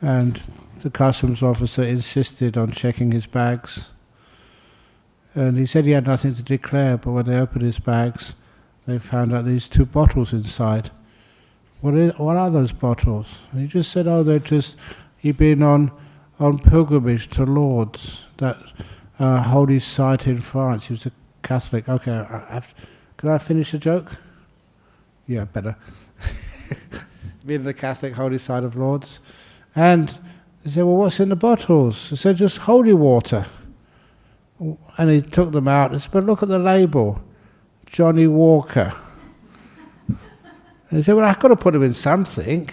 and the customs officer insisted on checking his bags. And he said he had nothing to declare, but when they opened his bags, they found out these 2 bottles inside. What are those bottles? And he just said, he'd been on pilgrimage to Lourdes, that holy site in France. He was a Catholic. Okay, can I finish the joke? Yeah, better. Being the Catholic holy site of Lourdes. And they said, well, what's in the bottles? He said, just holy water. And he took them out and said, but look at the label, Johnny Walker. And he said, well, I've got to put them in something.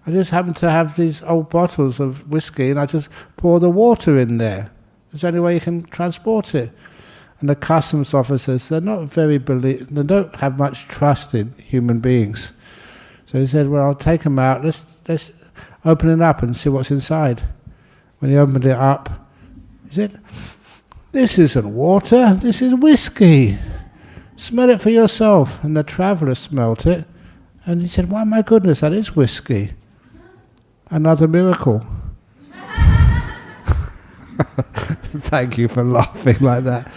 I just happen to have these old bottles of whiskey and I just pour the water in there. It's the only way you can transport it. And the customs officers, they don't have much trust in human beings. So he said, well, I'll take them out, let's open it up and see what's inside. When he opened it up, he said, this isn't water, this is whiskey. Smell it for yourself. And the traveller smelt it, and he said, why, my goodness, that is whiskey. Another miracle. Thank you for laughing like that.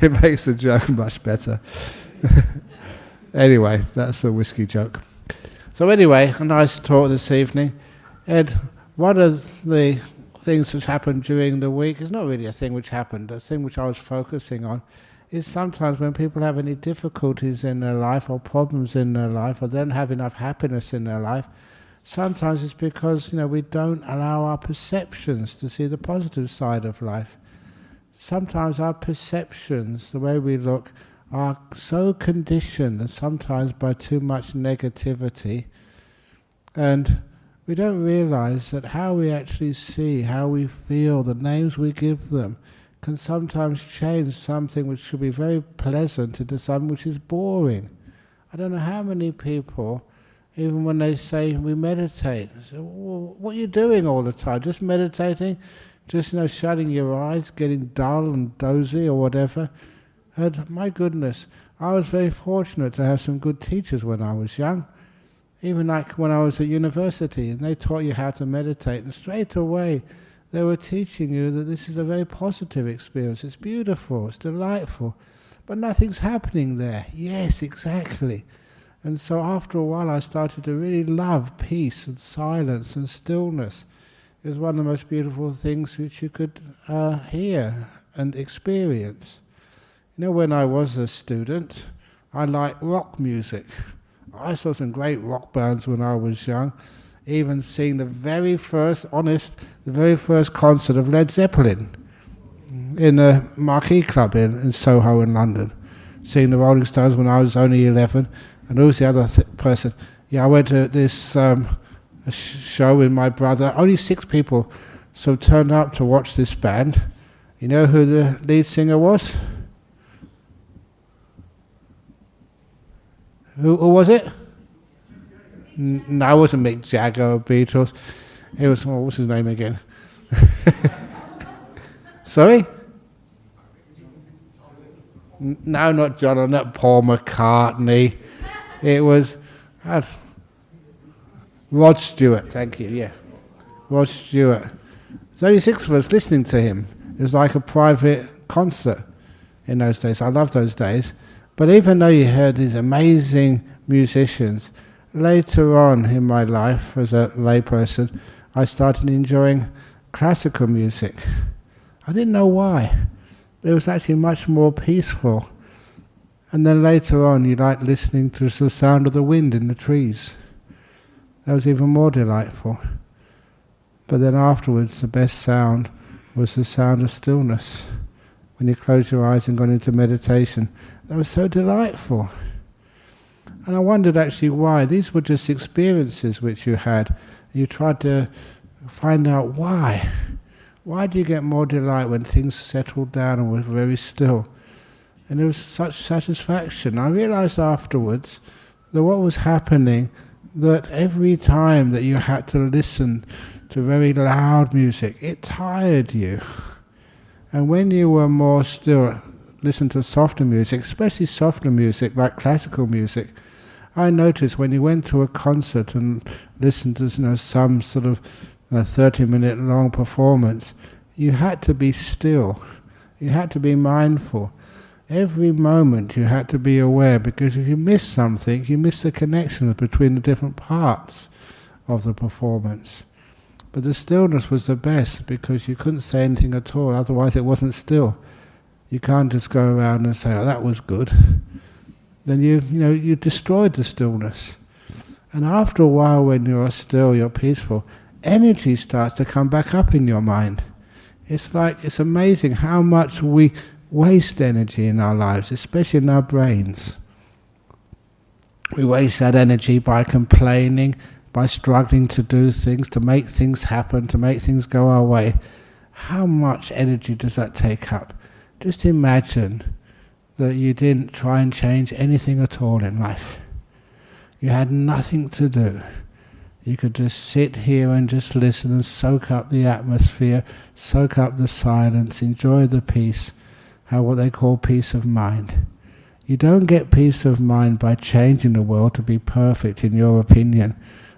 It makes the joke much better. Anyway, that's a whiskey joke. So anyway, a nice talk this evening. Ed, one of the things which happened during the week is not really a thing which happened. The thing which I was focusing on is sometimes when people have any difficulties in their life or problems in their life or they don't have enough happiness in their life, sometimes it's because we don't allow our perceptions to see the positive side of life. Sometimes our perceptions, the way we look, are so conditioned, and sometimes by too much negativity, and we don't realize that how we actually see, how we feel, the names we give them, can sometimes change something which should be very pleasant into something which is boring. I don't know how many people, even when they say we meditate, I say, well, what are you doing all the time? Just meditating? Just shutting your eyes, getting dull and dozy or whatever? And my goodness, I was very fortunate to have some good teachers when I was young. Even like when I was at university, and they taught you how to meditate, and straight away they were teaching you that this is a very positive experience. It's beautiful, it's delightful, but nothing's happening there. Yes, exactly. And so after a while I started to really love peace and silence and stillness. It was one of the most beautiful things which you could hear and experience. When I was a student, I liked rock music. I saw some great rock bands when I was young, even seeing the very first concert of Led Zeppelin in a Marquee Club in Soho in London. Seeing the Rolling Stones when I was only 11, and who was the other person? Yeah, I went to this a show with my brother. Only 6 people turned up to watch this band. You know who the lead singer was? Who was it? No, it wasn't Mick Jagger or Beatles. It was, what's his name again? Sorry? No, not John, not Paul McCartney. It was Rod Stewart, thank you, yeah. Rod Stewart. There's only 6 of us listening to him. It was like a private concert in those days. I love those days. But even though you heard these amazing musicians, later on in my life as a layperson, I started enjoying classical music. I didn't know why. But it was actually much more peaceful. And then later on, you like listening to the sound of the wind in the trees. That was even more delightful. But then afterwards, the best sound was the sound of stillness. When you close your eyes and got into meditation, that was so delightful. And I wondered actually why. These were just experiences which you had. You tried to find out why. Why do you get more delight when things settled down and were very still? And there was such satisfaction. I realized afterwards that what was happening, that every time that you had to listen to very loud music, it tired you. And when you were more still, listen to softer music, especially softer music like classical music, I noticed when you went to a concert and listened to some sort of 30-minute long performance, you had to be still. You had to be mindful. Every moment you had to be aware, because if you miss something, you miss the connections between the different parts of the performance. But the stillness was the best, because you couldn't say anything at all, otherwise it wasn't still. You can't just go around and say, oh, that was good. Then you destroyed the stillness. And after a while, when you're still, you're peaceful, energy starts to come back up in your mind. It's amazing how much we waste energy in our lives, especially in our brains. We waste that energy by complaining, by struggling to do things, to make things happen, to make things go our way. How much energy does that take up? Just imagine that you didn't try and change anything at all in life. You had nothing to do. You could just sit here and just listen and soak up the atmosphere, soak up the silence, enjoy the peace, what they call peace of mind. You don't get peace of mind by changing the world to be perfect in your opinion.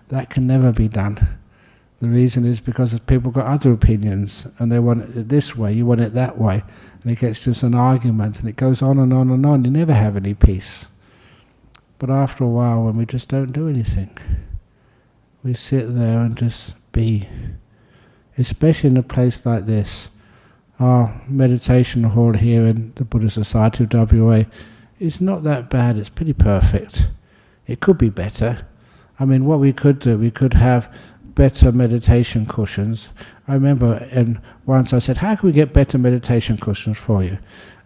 That can never be done. The reason is because people got other opinions and they want it this way, you want it that way, and it gets just an argument and it goes on and on and on. You never have any peace. But after a while, when we just don't do anything, we sit there and just be. Especially in a place like this, our meditation hall here in the Buddhist Society of WA is not that bad, it's pretty perfect. It could be better. I mean, what we could do, we could have better meditation cushions. I remember once I said, how can we get better meditation cushions for you?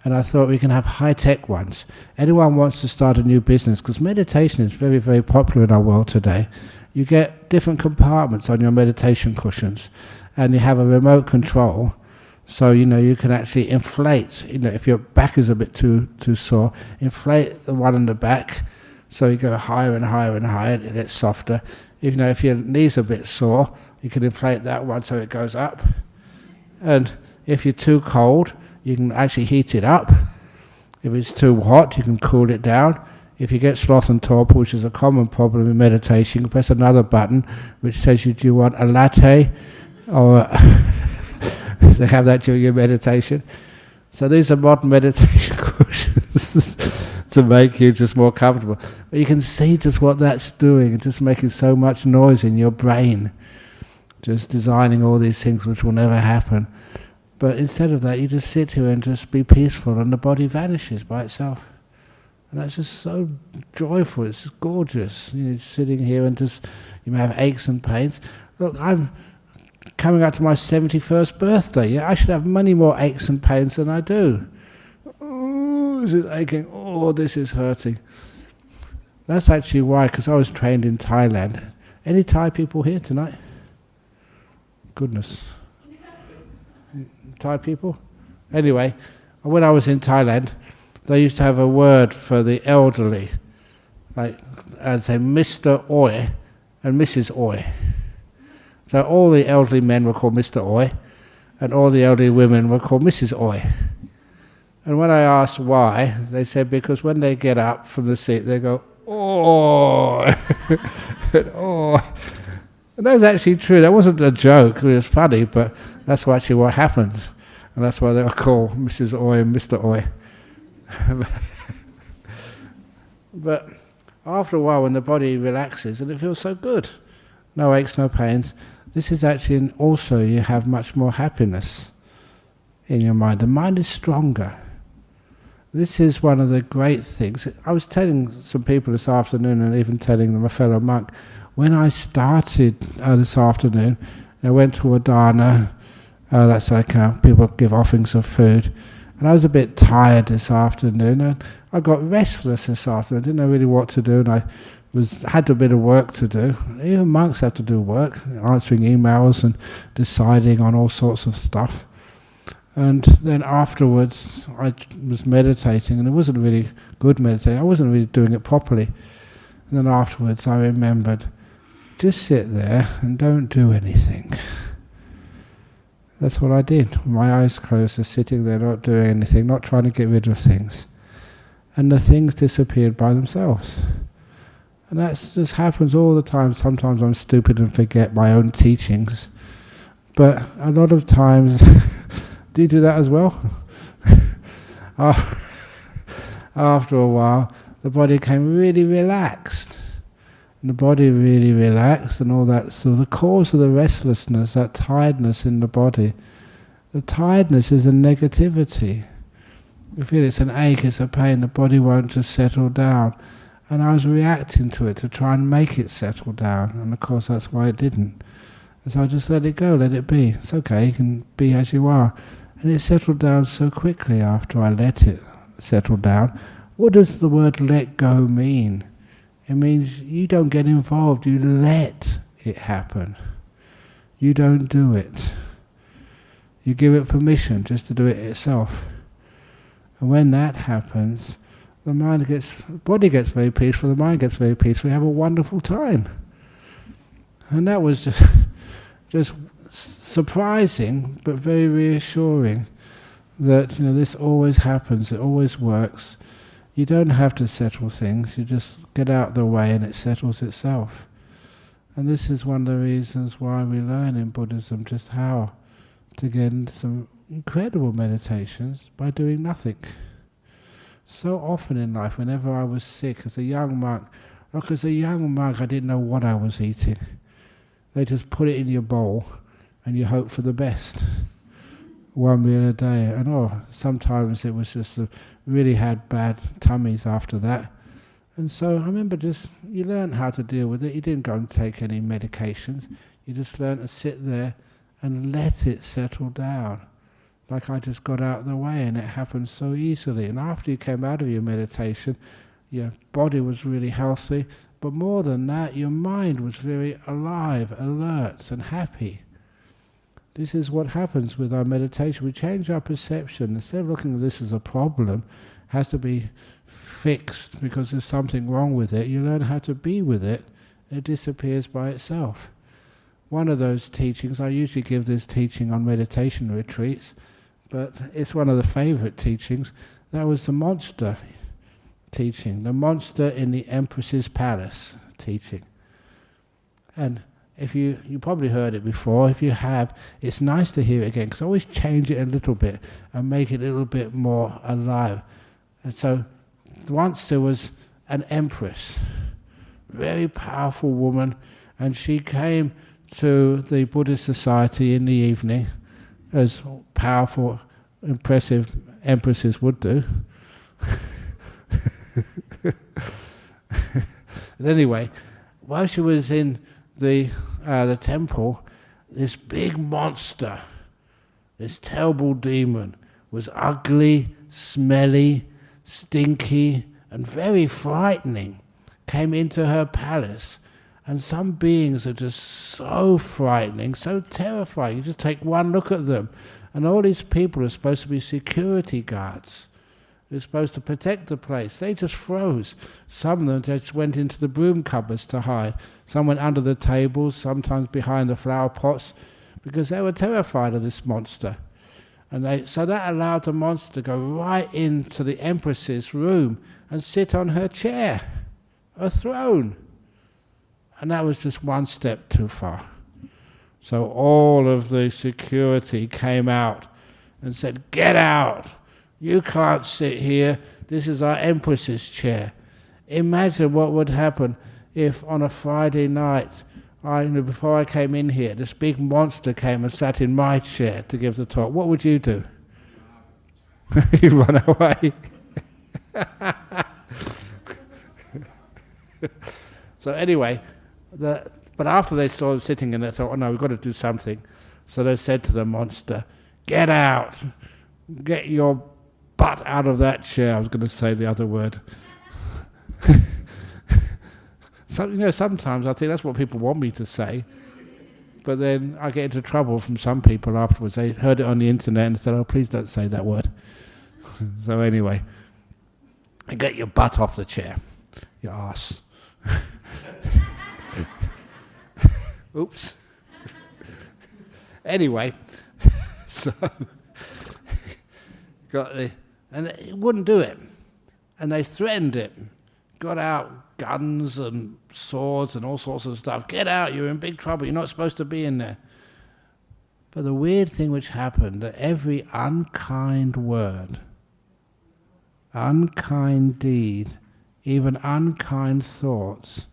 And I thought we can have high-tech ones. Anyone wants to start a new business, because meditation is very, very popular in our world today. You get different compartments on your meditation cushions, and you have a remote control. So, you can actually inflate, if your back is a bit too sore, inflate the one in the back, so you go higher and higher and higher, it gets softer. If your knee's a bit sore, you can inflate that one so it goes up. And if you're too cold, you can actually heat it up. If it's too hot, you can cool it down. If you get sloth and torpor, which is a common problem in meditation, you can press another button which says, do you want a latte or... They have that during your meditation. So these are modern meditation cushions to make you just more comfortable. But you can see just what that's doing. It's just making so much noise in your brain. Just designing all these things which will never happen. But instead of that, you just sit here and just be peaceful, and the body vanishes by itself. And that's just so joyful. It's just gorgeous. Sitting here and just, you may have aches and pains. Look, I'm coming up to my 71st birthday. Yeah, I should have many more aches and pains than I do. Oh, this is aching. Oh, this is hurting. That's actually why, because I was trained in Thailand. Any Thai people here tonight? Goodness. Thai people? Anyway, when I was in Thailand, they used to have a word for the elderly, like, I'd say Mr. Oi and Mrs. Oi. So all the elderly men were called Mr. Oi, and all the elderly women were called Mrs. Oi. And when I asked why, they said because when they get up from the seat, they go, oh, oh. And that was actually true. That wasn't a joke. It was funny, but that's actually what happens. And that's why they were called Mrs. Oi and Mr. Oi. But after a while, when the body relaxes, and it feels so good, no aches, no pains, this is actually also, you have much more happiness in your mind. The mind is stronger. This is one of the great things. I was telling some people this afternoon, and even telling them, a fellow monk, when I started this afternoon, I went to a dana, that's like people give offerings of food, and I was a bit tired this afternoon, and I got restless this afternoon. I didn't know really what to do, and I had a bit of work to do. Even monks have to do work, answering emails and deciding on all sorts of stuff. And then afterwards, I was meditating, and it wasn't really good meditating. I wasn't really doing it properly. And then afterwards, I remembered, just sit there and don't do anything. That's what I did. With my eyes closed, just sitting there, not doing anything, not trying to get rid of things. And the things disappeared by themselves. And that just happens all the time. Sometimes I'm stupid and forget my own teachings. But a lot of times, do you do that as well? After a while, the body became really relaxed. And the body really relaxed and all that. So the cause of the restlessness, that tiredness in the body, the tiredness is a negativity. You feel it's an ache, it's a pain, the body won't just settle down. And I was reacting to it to try and make it settle down. And of course that's why it didn't. And so I just let it go, let it be. It's okay, you can be as you are. And it settled down so quickly after I let it settle down. What does the word let go mean? It means you don't get involved, you let it happen. You don't do it. You give it permission just to do it itself. And when that happens, the body gets very peaceful, the mind gets very peaceful, we have a wonderful time. And that was just surprising, but very reassuring that this always happens, it always works. You don't have to settle things, you just get out of the way and it settles itself. And this is one of the reasons why we learn in Buddhism just how to get into some incredible meditations by doing nothing. So often in life, whenever I was sick as a young monk, I didn't know what I was eating. They just put it in your bowl and you hope for the best. One meal a day. And sometimes it was just really had bad tummies after that. And so I remember you learn how to deal with it. You didn't go and take any medications. You just learned to sit there and let it settle down. Like I just got out of the way and it happened so easily. And after you came out of your meditation, your body was really healthy. But more than that, your mind was very alive, alert and happy. This is what happens with our meditation. We change our perception. Instead of looking at this as a problem, it has to be fixed because there's something wrong with it. You learn how to be with it, and it disappears by itself. One of those teachings, I usually give this teaching on meditation retreats, but it's one of the favorite teachings. That was the monster teaching, the monster in the Empress's palace teaching. And if you probably heard it before, if you have, it's nice to hear it again, because I always change it a little bit and make it a little bit more alive. And so once there was an empress, very powerful woman, and she came to the Buddhist society in the evening, as powerful, impressive empresses would do. But anyway, while she was in the temple, this big monster, this terrible demon, was ugly, smelly, stinky, and very frightening, came into her palace. And some beings are just so frightening, so terrifying. You just take one look at them, and all these people are supposed to be security guards. They're supposed to protect the place. They just froze. Some of them just went into the broom cupboards to hide. Some went under the tables, sometimes behind the flower pots, because they were terrified of this monster. And so that allowed the monster to go right into the Empress's room and sit on her chair, her throne. And that was just one step too far. So all of the security came out and said, "Get out! You can't sit here. This is our Empress's chair." Imagine what would happen if on a Friday night, before I came in here, this big monster came and sat in my chair to give the talk. What would you do? You run away. So anyway, but after they saw him sitting and they thought, "Oh no, we've got to do something." So they said to the monster, "Get out! Get your butt out of that chair." I was going to say the other word. So, sometimes I think that's what people want me to say, but then I get into trouble from some people afterwards. They heard it on the internet and said, "Oh, please don't say that word." So anyway, get your butt off the chair, you arse. Oops. Anyway, so and it wouldn't do it, and they threatened it. got out guns and swords and all sorts of stuff. Get out, you're in big trouble, you're not supposed to be in there. But the weird thing which happened, that every unkind word, unkind deed, even unkind thoughts,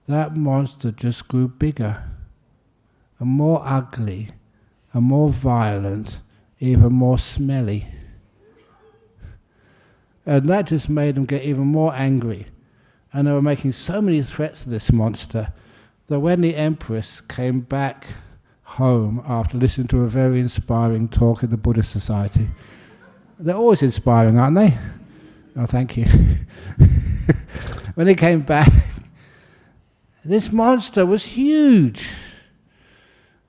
that monster just grew bigger and more ugly and more violent, even more smelly. And that just made them get even more angry. And they were making so many threats to this monster that when the Empress came back home after listening to a very inspiring talk at the Buddhist Society, they're always inspiring, aren't they? Oh, thank you. When he came back, this monster was huge.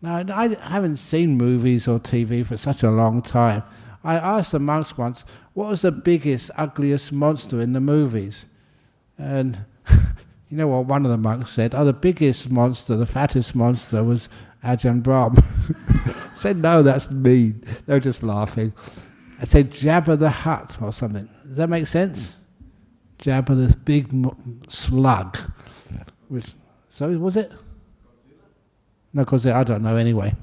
Now, I haven't seen movies or TV for such a long time. I asked the monks once, what was the biggest, ugliest monster in the movies? And you know what one of the monks said? Oh, the biggest monster, the fattest monster was Ajahn Brahm. I said, no, that's mean. They were just laughing. I said, Jabba the Hutt or something. Does that make sense? Jabba, this big slug. Which, so was it? No, because I don't know anyway.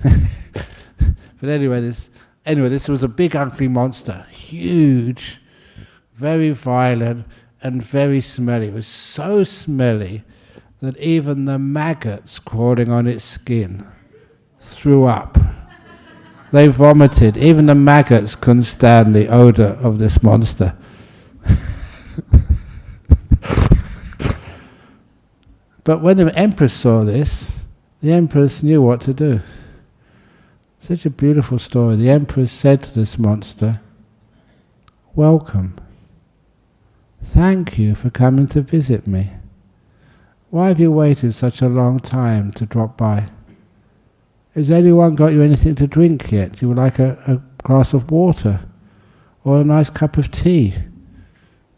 But anyway, this was a big ugly monster, huge, very violent and very smelly. It was so smelly that even the maggots crawling on its skin threw up. They vomited. Even the maggots couldn't stand the odor of this monster. But when the Empress saw this, the Empress knew what to do. Such a beautiful story. The Empress said to this monster, welcome. Thank you for coming to visit me. Why have you waited such a long time to drop by? Has anyone got you anything to drink yet? Do you like a glass of water? Or a nice cup of tea?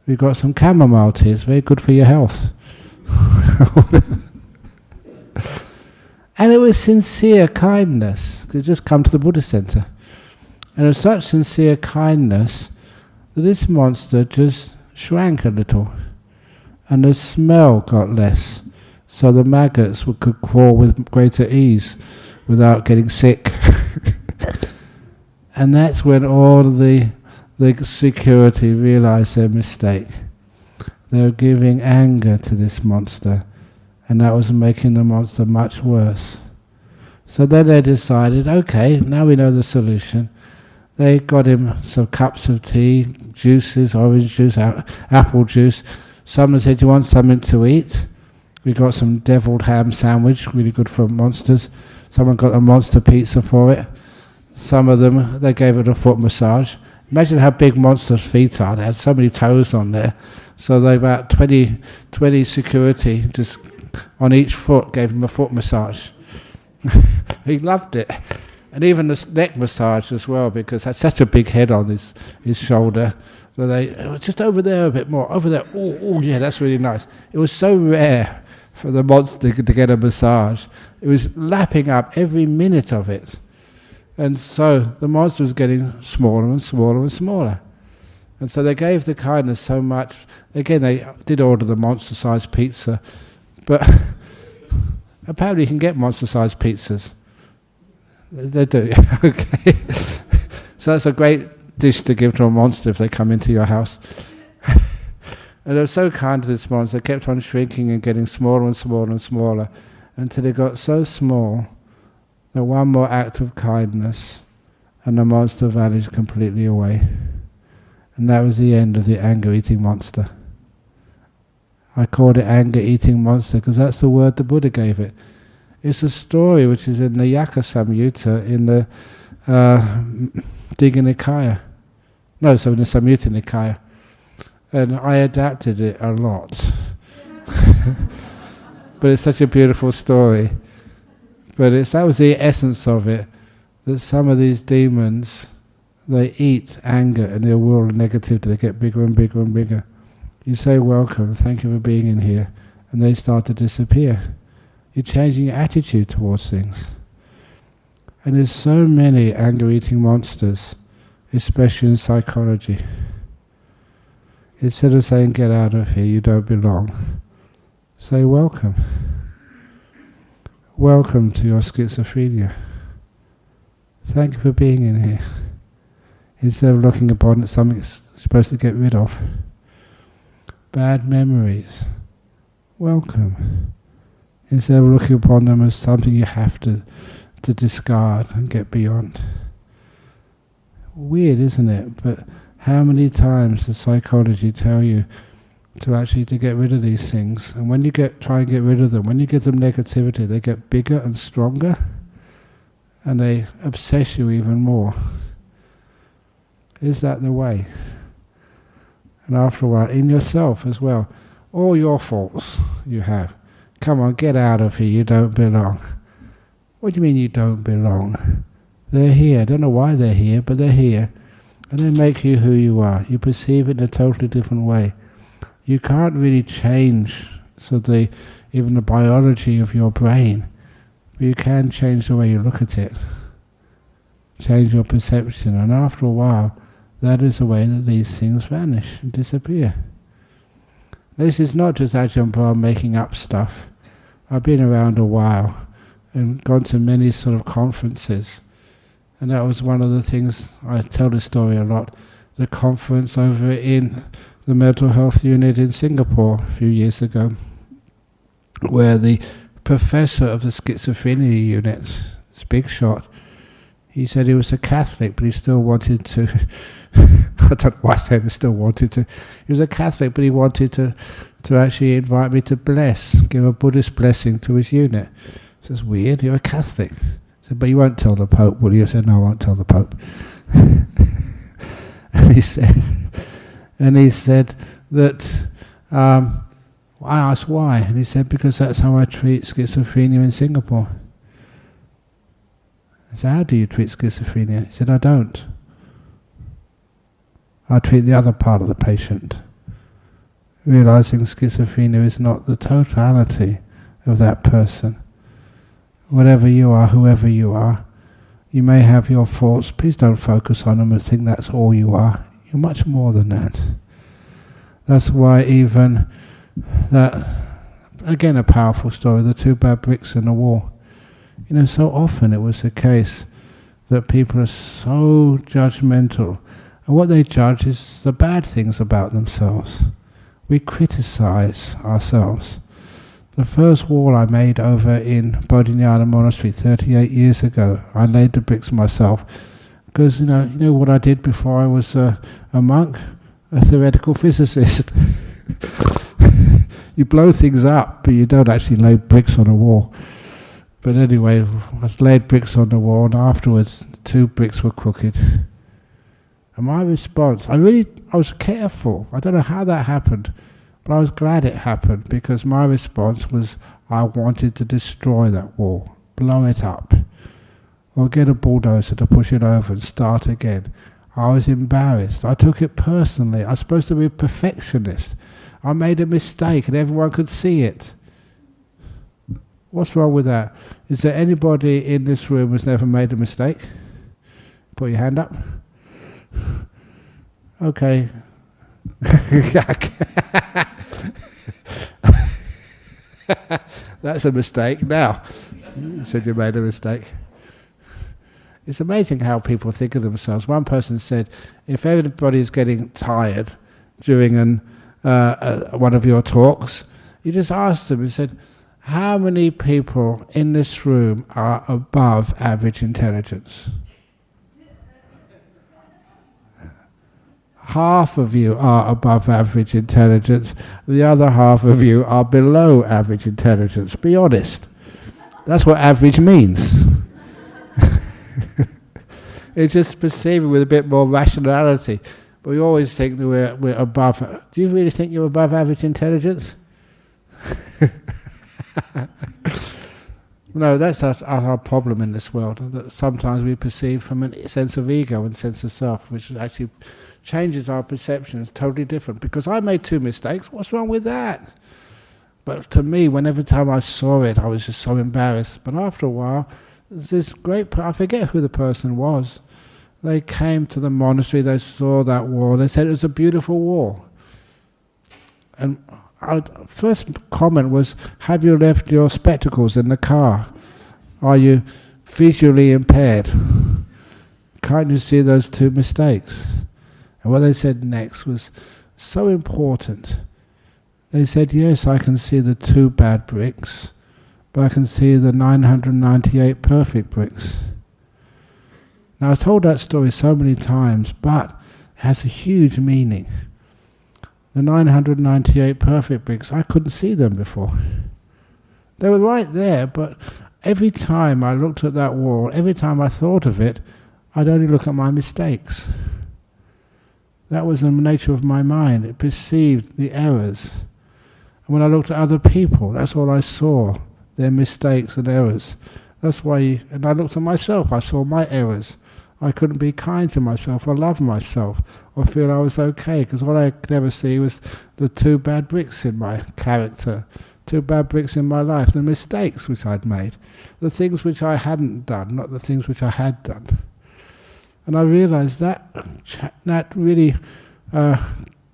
We've got some chamomile tea. It's very good for your health. And it was sincere kindness, because it just come to the Buddhist Center. And it was such sincere kindness that this monster just shrank a little, and the smell got less, so the maggots could crawl with greater ease without getting sick. And that's when all the security realized their mistake. They were giving anger to this monster, and that was making the monster much worse. So then they decided, okay, now we know the solution. They got him some cups of tea, juices, orange juice, apple juice. Someone said, do you want something to eat? We got some deviled ham sandwich, really good for monsters. Someone got a monster pizza for it. Some of them, they gave it a foot massage. Imagine how big monsters' feet are. They had so many toes on there. So they about 20 security just on each foot gave him a foot massage. He loved it. And even the neck massage as well, because had such a big head on his shoulder. So they, just over there a bit more, over there, oh yeah, that's really nice. It was so rare for the monster to get a massage. It was lapping up every minute of it. And so the monster was getting smaller and smaller and smaller. And so they gave the kindness so much. Again, they did order the monster-sized pizza, but apparently you can get monster-sized pizzas. They do, okay. So that's a great dish to give to a monster if they come into your house. And they were so kind to this monster, they kept on shrinking and getting smaller and smaller and smaller until it got so small that one more act of kindness and the monster vanished completely away. And that was the end of the anger-eating monster. I called it anger-eating monster because that's the word the Buddha gave it. It's a story which is in the Yaka Samyutta in the Digha Nikaya. No, so in the Samyutta Nikaya. And I adapted it a lot. But it's such a beautiful story. But that was the essence of it, that some of these demons, they eat anger and their will negativity, they get bigger and bigger and bigger. You say, welcome, thank you for being in here, and they start to disappear. You're changing your attitude towards things. And there's so many anger-eating monsters, especially in psychology. Instead of saying, get out of here, you don't belong, say, welcome. Welcome to your schizophrenia. Thank you for being in here. Instead of looking upon it as something it's supposed to get rid of. Bad memories. Welcome. Instead of looking upon them as something you have to discard and get beyond. Weird, isn't it? But how many times does psychology tell you to get rid of these things? And when you try and get rid of them, when you give them negativity, they get bigger and stronger, and they obsess you even more. Is that the way? And after a while, in yourself as well, all your faults you have. Come on, get out of here, you don't belong. What do you mean you don't belong? They're here. I don't know why they're here, but they're here. And they make you who you are. You perceive it in a totally different way. You can't really change even the biology of your brain, but you can change the way you look at it. Change your perception, and after a while, that is the way that these things vanish and disappear. This is not just Ajahn Brahm making up stuff. I've been around a while and gone to many sort of conferences, and that was one of the things, I tell this story a lot, the conference over in the mental health unit in Singapore a few years ago, where the professor of the schizophrenia unit, this big shot, he said he was a Catholic, but he still wanted to I don't know why I say he still wanted to. He was a Catholic, but he wanted to actually invite me to give a Buddhist blessing to his unit. So it's weird, you're a Catholic. I said, but you won't tell the Pope, will you? I said, no, I won't tell the Pope. and he said that, I asked why, and he said, because that's how I treat schizophrenia in Singapore. I said, how do you treat schizophrenia? He said, I don't. I treat the other part of the patient, realizing schizophrenia is not the totality of that person. Whatever you are, whoever you are, you may have your faults. Please don't focus on them and think that's all you are. You're much more than that. That's why even that, again a powerful story, the 2 bad bricks in the wall. You know, so often it was the case that people are so judgmental, and what they judge is the bad things about themselves. We criticize ourselves. The first wall I made over in Bodhinyana Monastery 38 years ago, I laid the bricks myself, because you know what I did before I was a monk? A theoretical physicist. You blow things up, but you don't actually lay bricks on a wall. But anyway, I laid bricks on the wall, and afterwards 2 bricks were crooked. And my response, I was careful. I don't know how that happened, but I was glad it happened, because my response was I wanted to destroy that wall, blow it up, or get a bulldozer to push it over and start again. I was embarrassed. I took it personally. I was supposed to be a perfectionist. I made a mistake and everyone could see it. What's wrong with that? Is there anybody in this room who's never made a mistake? Put your hand up. Okay. That's a mistake. Now, you said you made a mistake. It's amazing how people think of themselves. One person said, if everybody's getting tired during one of your talks, you just ask them, you said, how many people in this room are above average intelligence? Half of you are above average intelligence. The other half of you are below average intelligence. Be honest. That's what average means. It's just perceiving with a bit more rationality. But we always think that we're above. Do you really think you're above average intelligence? No, that's our problem in this world. That sometimes we perceive from a sense of ego and sense of self, which actually changes our perception. It's totally different. Because I made 2 mistakes. What's wrong with that? But to me, whenever time I saw it, I was just so embarrassed. But after a while, there's this great, I forget who the person was. They came to the monastery, they saw that wall, they said it was a beautiful wall. And our first comment was, have you left your spectacles in the car? Are you visually impaired? Can't you see those two mistakes? And what they said next was so important. They said, yes, I can see the 2 bad bricks, but I can see the 998 perfect bricks. Now, I've told that story so many times, but it has a huge meaning. The 998 perfect bricks, I couldn't see them before. They were right there, but every time I looked at that wall, every time I thought of it, I'd only look at my mistakes. That was the nature of my mind. It perceived the errors. And when I looked at other people, that's all I saw, their mistakes and errors. That's why, and I looked at myself, I saw my errors. I couldn't be kind to myself or love myself or feel I was okay, because what I could ever see was the 2 bad bricks in my character, 2 bad bricks in my life, the mistakes which I'd made, the things which I hadn't done, not the things which I had done. And I realized that really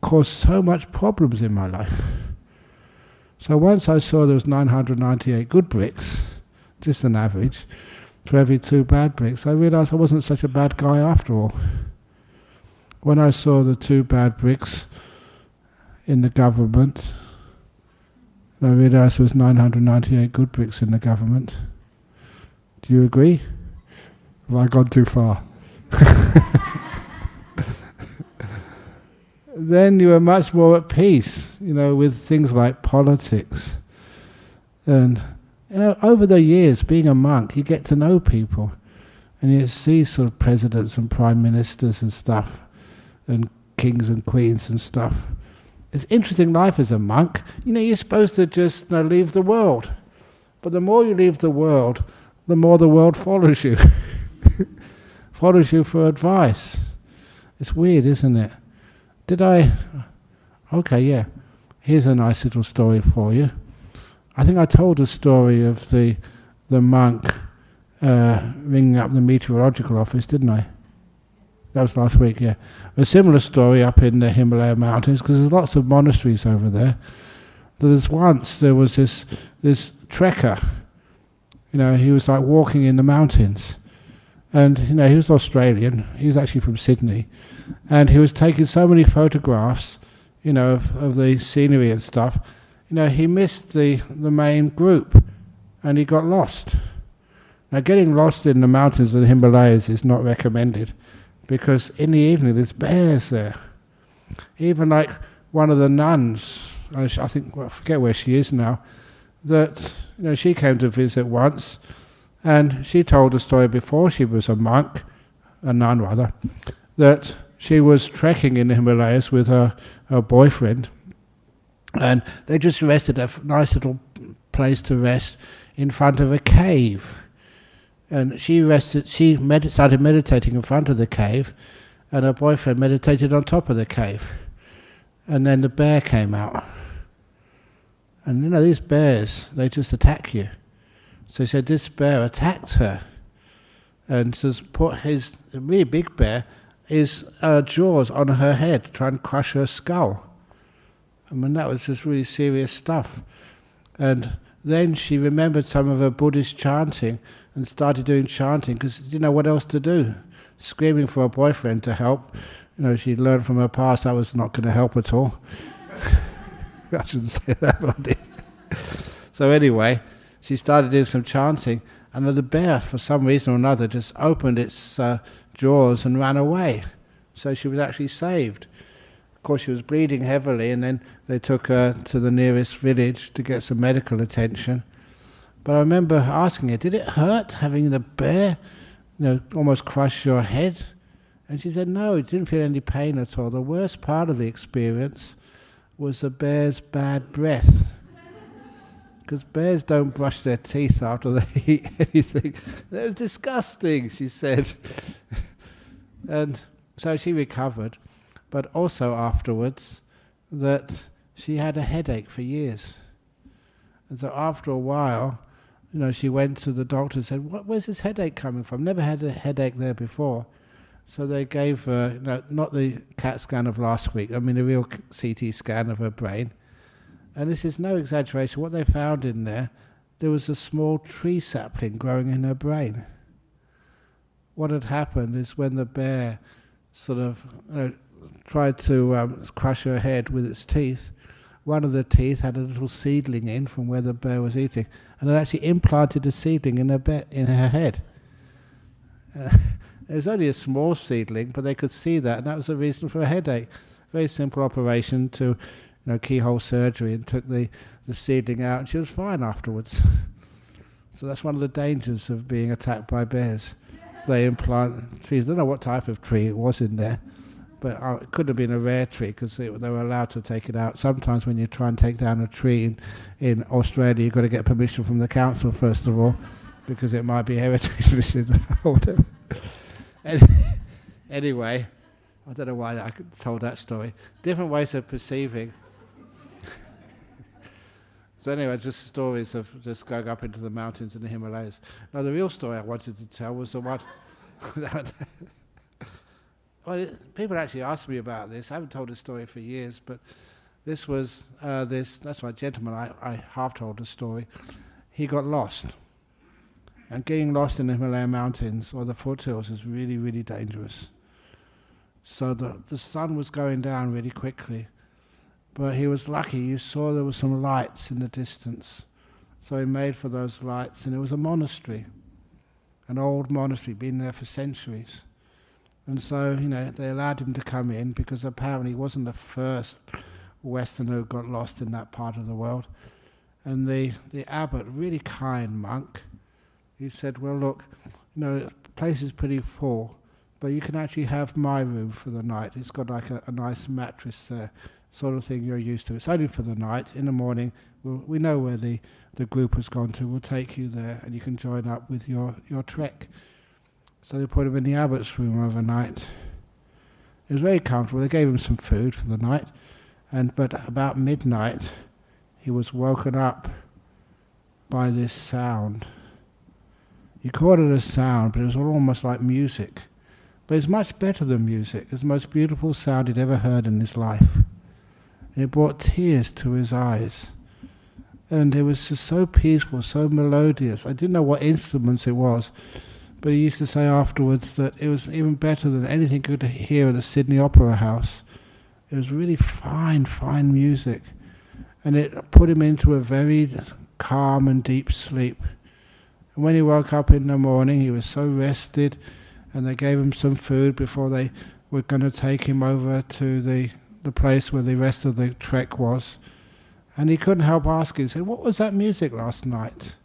caused so much problems in my life. So once I saw there was 998 good bricks, just an average, for every 2 bad bricks, I realized I wasn't such a bad guy after all. When I saw the 2 bad bricks in the government, I realized there was 998 good bricks in the government. Do you agree? Have I gone too far? Then you are much more at peace, with things like politics. And, over the years, being a monk, you get to know people. And you see sort of presidents and prime ministers and stuff, and kings and queens and stuff. It's interesting life as a monk. You're supposed to just leave the world. But the more you leave the world, the more the world follows you. Follows you for advice. It's weird, isn't it? Okay, yeah. Here's a nice little story for you. I think I told the story of the monk ringing up the meteorological office, didn't I? That was last week, yeah. A similar story up in the Himalaya mountains, because there's lots of monasteries over there. There was this trekker. He was like walking in the mountains. And, he was Australian. He was actually from Sydney. And he was taking so many photographs, of the scenery and stuff. He missed the main group. And he got lost. Now, getting lost in the mountains of the Himalayas is not recommended. Because in the evening, there's bears there. Even like one of the nuns, I forget where she is now, that, she came to visit once. And she told a story before she was a nun rather, that she was trekking in the Himalayas with her boyfriend, and they just rested at a nice little place to rest in front of a cave. And she started meditating in front of the cave, and her boyfriend meditated on top of the cave. And then the bear came out. And these bears, they just attack you. So he said this bear attacked her, and just put his really big bear, his jaws on her head, to try and crush her skull. That was just really serious stuff. And then she remembered some of her Buddhist chanting and started doing chanting, because she didn't know what else to do. Screaming for her boyfriend to help. She'd learned from her past that was not going to help at all. I shouldn't say that, but I did. So anyway, she started doing some chanting, and the bear, for some reason or another, just opened its jaws and ran away. So she was actually saved. Of course, she was bleeding heavily, and then they took her to the nearest village to get some medical attention. But I remember asking her, did it hurt having the bear, almost crush your head? And she said, no, it didn't feel any pain at all. The worst part of the experience was the bear's bad breath. Because bears don't brush their teeth after they eat anything. That was disgusting, she said. And so she recovered. But also afterwards, that she had a headache for years. And so after a while, she went to the doctor and said, where's this headache coming from? Never had a headache there before. So they gave her, not the CAT scan of last week, the real CT scan of her brain. And this is no exaggeration. What they found in there was a small tree sapling growing in her brain. What had happened is when the bear sort of tried to crush her head with its teeth, one of the teeth had a little seedling in from where the bear was eating, and it actually implanted a seedling in her head. It was only a small seedling, but they could see that, and that was the reason for a headache. Very simple operation to, keyhole surgery, and took the seedling out, and she was fine afterwards. So that's one of the dangers of being attacked by bears. They implant trees. I don't know what type of tree it was in there, but it could have been a rare tree because they were allowed to take it out. Sometimes when you try and take down a tree in Australia, you've got to get permission from the council first of all, because it might be heritage listed or whatever. Anyway, I don't know why I told that story. Different ways of perceiving. So anyway, just stories of just going up into the mountains in the Himalayas. Now the real story I wanted to tell was the one... Well, people actually ask me about this. I haven't told this story for years, but this was that's why gentleman, I half told the story. He got lost. And getting lost in the Himalayan mountains or the foothills is really, really dangerous. So the sun was going down really quickly. But he was lucky. He saw there were some lights in the distance. So he made for those lights, and it was a monastery. An old monastery, been there for centuries. And so, they allowed him to come in because apparently he wasn't the first Westerner who got lost in that part of the world. And the abbot, really kind monk, he said, well, look, the place is pretty full, but you can actually have my room for the night. It's got like a nice mattress there, sort of thing you're used to. It's only for the night. In the morning, we know where the group has gone to. We'll take you there, and you can join up with your trek. So they put him in the abbot's room overnight. It was very comfortable. They gave him some food for the night, but about midnight, he was woken up by this sound. You called it a sound, but it was almost like music. But it's much better than music. It's the most beautiful sound he'd ever heard in his life. And it brought tears to his eyes. And it was just so peaceful, so melodious. I didn't know what instruments it was, but he used to say afterwards that it was even better than anything you could hear at the Sydney Opera House. It was really fine, fine music. And it put him into a very calm and deep sleep. And when he woke up in the morning, he was so rested, and they gave him some food before they were going to take him over to the place where the rest of the trek was. And he couldn't help asking, he said, what was that music last night?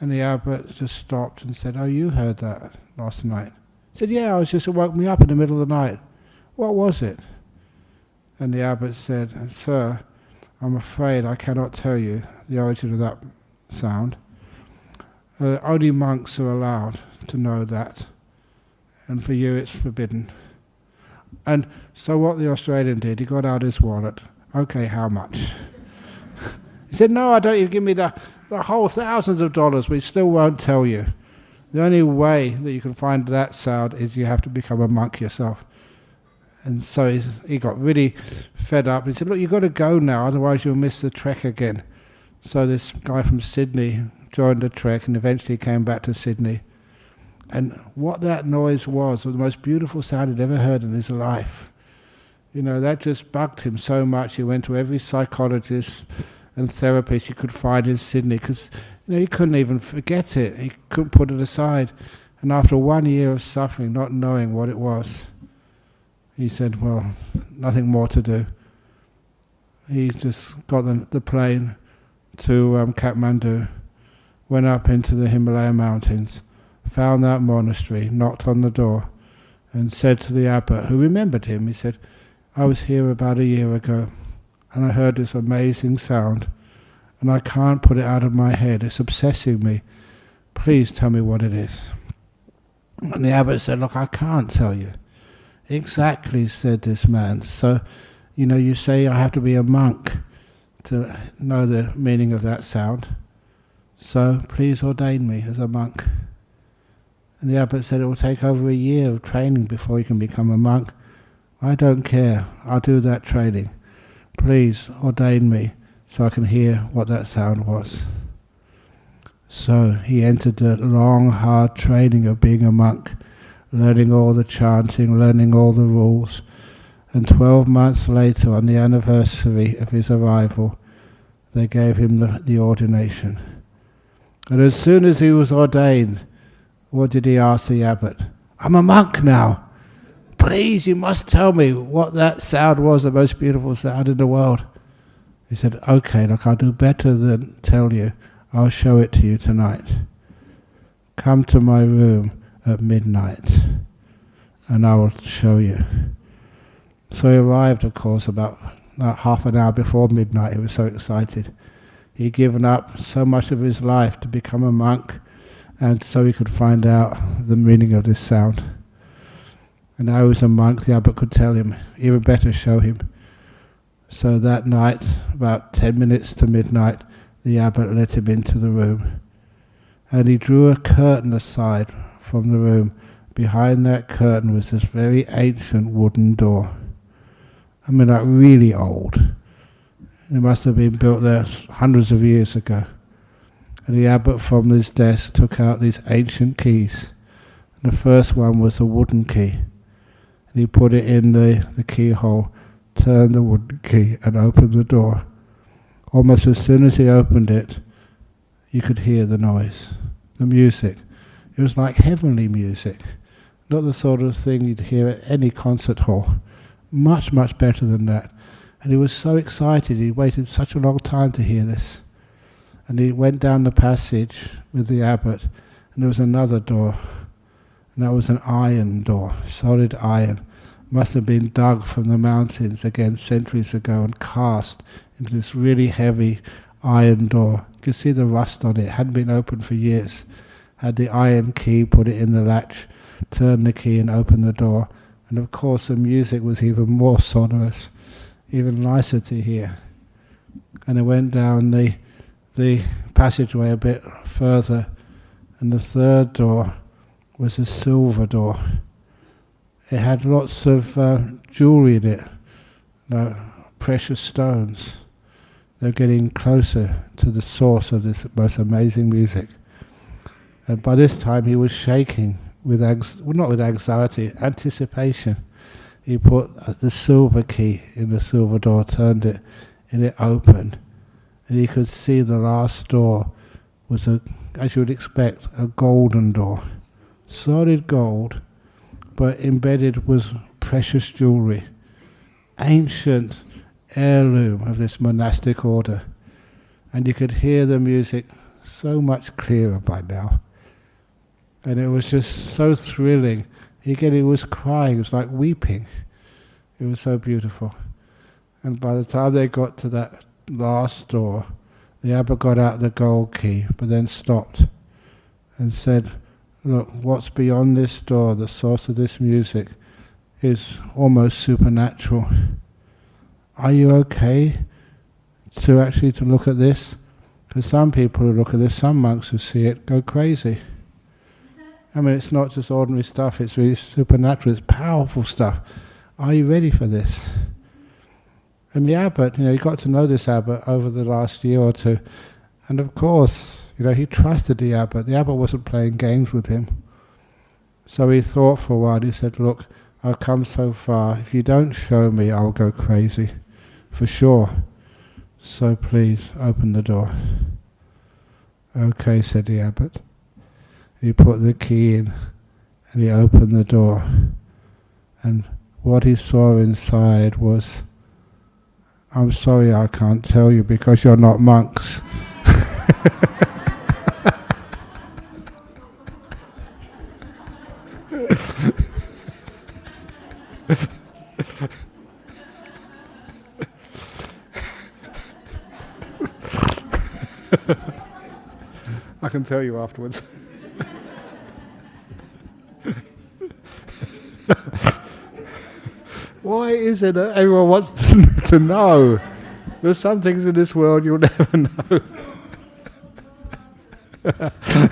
And the abbot just stopped and said, oh, you heard that last night? He said, yeah, it woke me up in the middle of the night. What was it? And the abbot said, sir, I'm afraid I cannot tell you the origin of that sound. Only monks are allowed to know that, and for you it's forbidden. And so what the Australian did, he got out his wallet. Okay, how much? He said, no, I don't. You give me the whole thousands of dollars, we still won't tell you. The only way that you can find that sound is you have to become a monk yourself. And so he got really fed up. He said, look, you've got to go now, otherwise you'll miss the trek again. So this guy from Sydney joined the trek and eventually came back to Sydney. And what that noise was the most beautiful sound he'd ever heard in his life. That just bugged him so much. He went to every psychologist and therapist he could find in Sydney because he couldn't even forget it. He couldn't put it aside. And after 1 year of suffering, not knowing what it was, he said, well, nothing more to do. He just got the plane to Kathmandu, went up into the Himalayan mountains, found that monastery, knocked on the door, and said to the abbot, who remembered him, he said, I was here about a year ago, and I heard this amazing sound, and I can't put it out of my head. It's obsessing me. Please tell me what it is. And the abbot said, look, I can't tell you. Exactly, said this man. So, you say I have to be a monk to know the meaning of that sound. So please ordain me as a monk. And the abbot said it will take over a year of training before you can become a monk. I don't care. I'll do that training. please ordain me so I can hear what that sound was. So he entered the long, hard training of being a monk, learning all the chanting, learning all the rules, and 12 months later, on the anniversary of his arrival, they gave him the ordination. And as soon as he was ordained, what did he ask the abbot? I'm a monk now. Please, you must tell me what that sound was, the most beautiful sound in the world. He said, okay, look, I'll do better than tell you. I'll show it to you tonight. Come to my room at midnight, and I will show you. So he arrived, of course, about half an hour before midnight. He was so excited. He'd given up so much of his life to become a monk, and so he could find out the meaning of this sound. And now he was a monk, the abbot could tell him, even better, show him. So that night, about 10 minutes to midnight, the abbot let him into the room. And he drew a curtain aside from the room. Behind that curtain was this very ancient wooden door. I mean, like really old. It must have been built there hundreds of years ago. And the abbot from his desk took out these ancient keys. And the first one was a wooden key. And he put it in the keyhole, turned the wooden key and opened the door. Almost as soon as he opened it, you could hear the noise, the music. It was like heavenly music, not the sort of thing you'd hear at any concert hall. Much, much better than that. And he was so excited, he waited such a long time to hear this. And he went down the passage with the abbot, and there was another door, and that was an iron door, solid iron. Must have been dug from the mountains again centuries ago and cast into this really heavy iron door. You could see the rust on it. It hadn't been opened for years. Had the iron key, put it in the latch, turned the key and opened the door. And of course the music was even more sonorous, even nicer to hear. And it went down the passageway a bit further, and the third door was a silver door. It had lots of jewelry in it, like precious stones. They're getting closer to the source of this most amazing music. And by this time he was shaking with not with anxiety, anticipation. He put the silver key in the silver door, turned it, and it opened. And he could see the last door was, as you would expect, a golden door. Solid gold, but embedded was precious jewelry. Ancient heirloom of this monastic order. And you could hear the music so much clearer by now. And it was just so thrilling. Again, he was crying, it was like weeping. It was so beautiful. And by the time they got to that last door, the abbot got out the gold key, but then stopped and said, look, what's beyond this door, the source of this music, is almost supernatural. Are you okay to look at this? Because some people who look at this, some monks who see it, go crazy. I mean, it's not just ordinary stuff, it's really supernatural, it's powerful stuff. Are you ready for this? And the abbot, you got to know this abbot over the last year or two. And of course, he trusted the abbot. The abbot wasn't playing games with him. So he thought for a while, he said, look, I've come so far. If you don't show me, I'll go crazy. For sure. So please, open the door. Okay, said the abbot. He put the key in, and he opened the door. And what he saw inside was, I'm sorry I can't tell you because you're not monks. I can tell you afterwards. Why is it that everyone wants to know? There's some things in this world you'll never know.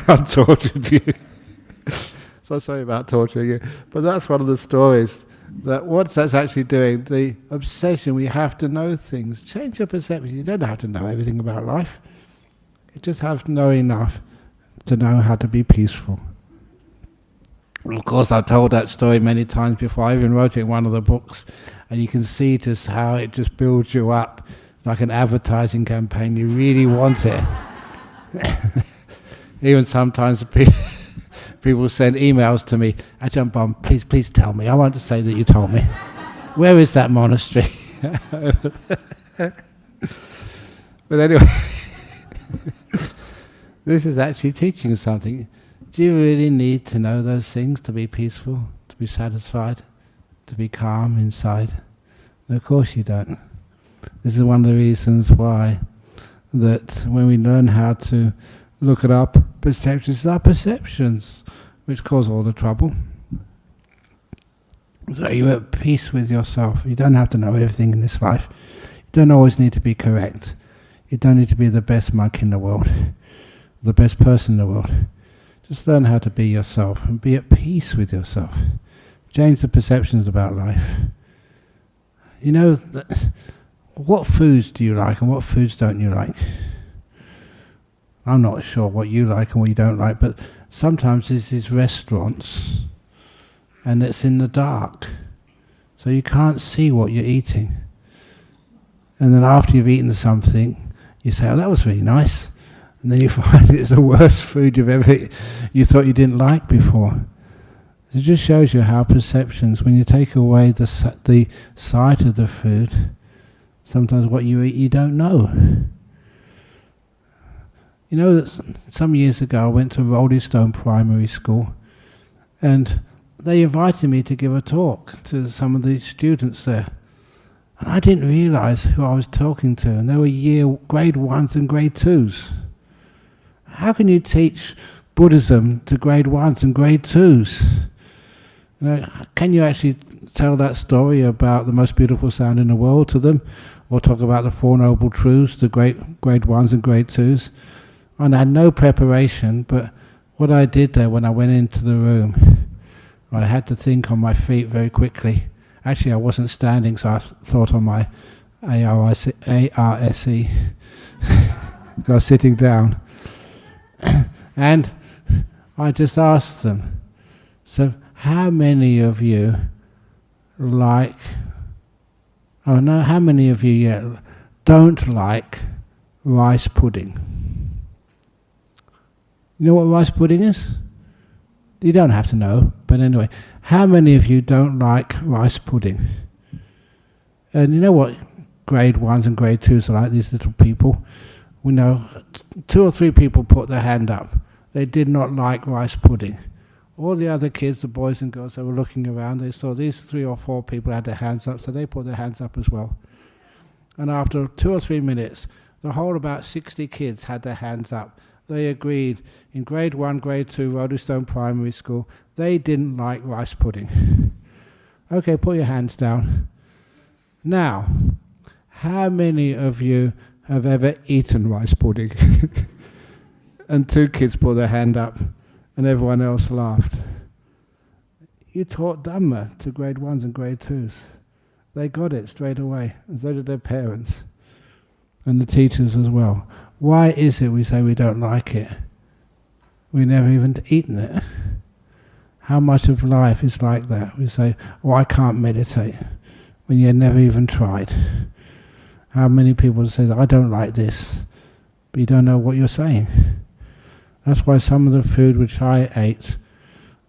I tortured you. So sorry about torturing you. But that's one of the stories. that what that's actually doing, the obsession, we have to know things. Change your perception. You don't have to know everything about life. You just have to know enough to know how to be peaceful. Of course, I've told that story many times before. I even wrote it in one of the books, and you can see just how it just builds you up like an advertising campaign. You really want it. Even sometimes people send emails to me, Ajahn Brahm, please tell me. I want to say that you told me. Where is that monastery? But anyway, this is actually teaching something. Do you really need to know those things to be peaceful, to be satisfied, to be calm inside? And of course you don't. This is one of the reasons why that when we learn how to look at our perceptions, it's our perceptions which cause all the trouble. So you're at peace with yourself. You don't have to know everything in this life. You don't always need to be correct. You don't need to be the best monk in the world, the best person in the world. Just learn how to be yourself and be at peace with yourself. Change the perceptions about life. You know, what foods do you like and what foods don't you like? I'm not sure what you like and what you don't like, but sometimes there's these restaurants and it's in the dark, so you can't see what you're eating. And then after you've eaten something, you say, oh, that was really nice. And then you find it's the worst food you thought you didn't like before. It just shows you how perceptions, when you take away the sight of the food, sometimes what you eat you don't know. You know that some years ago I went to Rolling Stone Primary School, and they invited me to give a talk to some of the students there. And I didn't realise who I was talking to, and they were grade 1s and grade 2s. How can you teach Buddhism to grade 1s and grade 2s? You know, can you actually tell that story about the most beautiful sound in the world to them? Or talk about the Four Noble Truths to grade 1s and grade 2s? And I had no preparation, but what I did there when I went into the room, I had to think on my feet very quickly. Actually, I wasn't standing, so I thought on my ARSE. I was sitting down. And I just asked them, so how many of you how many of you don't like rice pudding? You know what rice pudding is? You don't have to know, but anyway, how many of you don't like rice pudding? And you know what grade 1s and grade 2s are like, these little people? We know 2 or 3 people put their hand up. They did not like rice pudding. All the other kids, the boys and girls that were looking around, they saw these 3 or 4 people had their hands up, so they put their hands up as well. And after 2 or 3 minutes, the whole about 60 kids had their hands up. They agreed in grade 1, grade 2, Rolling Stone Primary School, they didn't like rice pudding. Okay, put your hands down. Now, how many of you have ever eaten rice pudding? And 2 kids put their hand up, and everyone else laughed. You taught Dhamma to grade 1s and grade 2s. They got it straight away, and so did their parents, and the teachers as well. Why is it we say we don't like it? We've never even eaten it. How much of life is like that? We say, oh, I can't meditate, when you never even tried. How many people say, I don't like this, but you don't know what you're saying. That's why some of the food which I ate,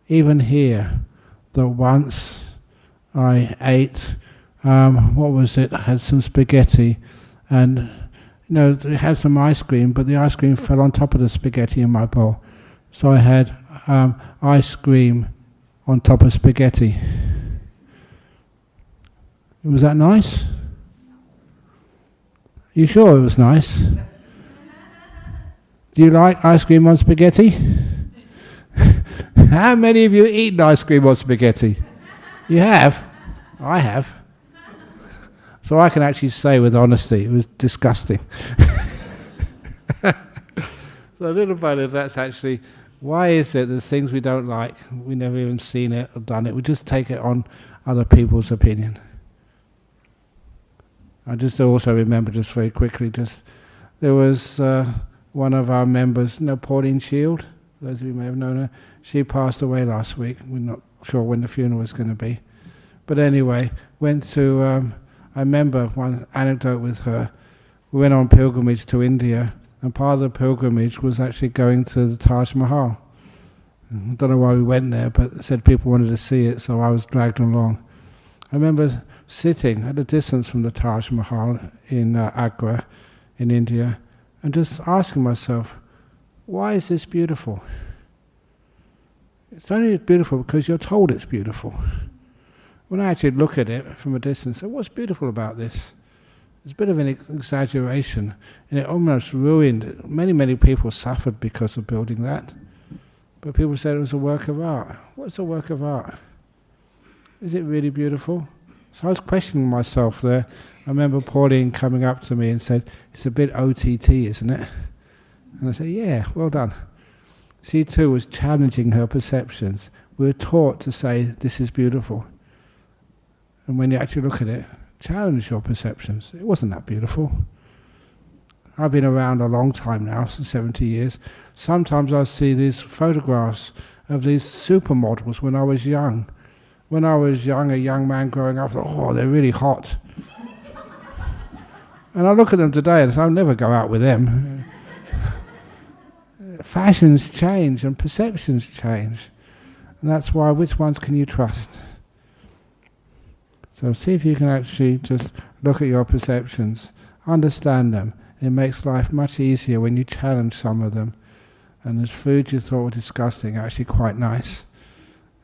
even here, that once I ate, I had some spaghetti, and you know, it had some ice cream, but the ice cream fell on top of the spaghetti in my bowl. So I had ice cream on top of spaghetti. Was that nice? You sure it was nice? Do you like ice cream on spaghetti? How many of you eaten ice cream on spaghetti? You have? I have. So I can actually say with honesty, it was disgusting. So a little bit of that's actually, why is it there's things we don't like, we never even seen it or done it, we just take it on other people's opinion. I just also remember, just very quickly, there was one of our members, Pauline Shield, those of you may have known her, she passed away last week. We're not sure when the funeral was going to be. But anyway, I remember one anecdote with her. We went on pilgrimage to India, and part of the pilgrimage was actually going to the Taj Mahal. I don't know why we went there, but said people wanted to see it, so I was dragged along. I remember sitting at a distance from the Taj Mahal in Agra, in India, and just asking myself, why is this beautiful? It's only beautiful because you're told it's beautiful. When I actually look at it from a distance, I say, what's beautiful about this? It's a bit of an exaggeration, and it almost ruined. Many people suffered because of building that. But people said it was a work of art. What's a work of art? Is it really beautiful? So I was questioning myself there. I remember Pauline coming up to me and said, it's a bit OTT, isn't it? And I said, yeah, well done. She too was challenging her perceptions. We were taught to say, this is beautiful. And when you actually look at it, challenge your perceptions. It wasn't that beautiful. I've been around a long time now, 70 years. Sometimes I see these photographs of these supermodels when I was young. When I was young, a young man growing up, I thought, oh, they're really hot. And I look at them today and say, I'll never go out with them. Fashions change and perceptions change. And that's why, which ones can you trust? So see if you can actually just look at your perceptions, understand them. It makes life much easier when you challenge some of them. And there's food you thought were disgusting, actually quite nice.